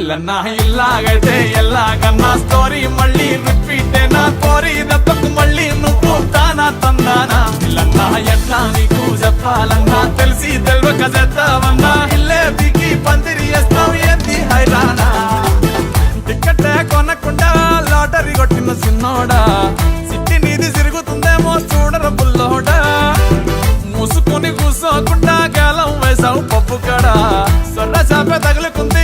పిల్లన్నా ఇల్లాగైతే ఎల్లాగన్నా story మళ్ళీ repeat నా కోరి దెబ్బకు మళ్ళీ నువ్వు తానా తందానా పిల్లన్నా ఎట్లా నీకు చెప్పాలన్నా తెలిసి తెల్వక చేద్దామన్నా ఇల్లే బిగి పందిరి వేస్తావు ఏంది హైరానా టికెట్టే కొనకుండా లాటరీ కొట్టిన సిన్నోడా సిట్టి నీది తిరుగుతుందేమో చూడర బుల్లోడా మూసుకొని కూసోకుండా గాలం వేసావు పప్పు కడా సొర్ర చాప తగులుకుంది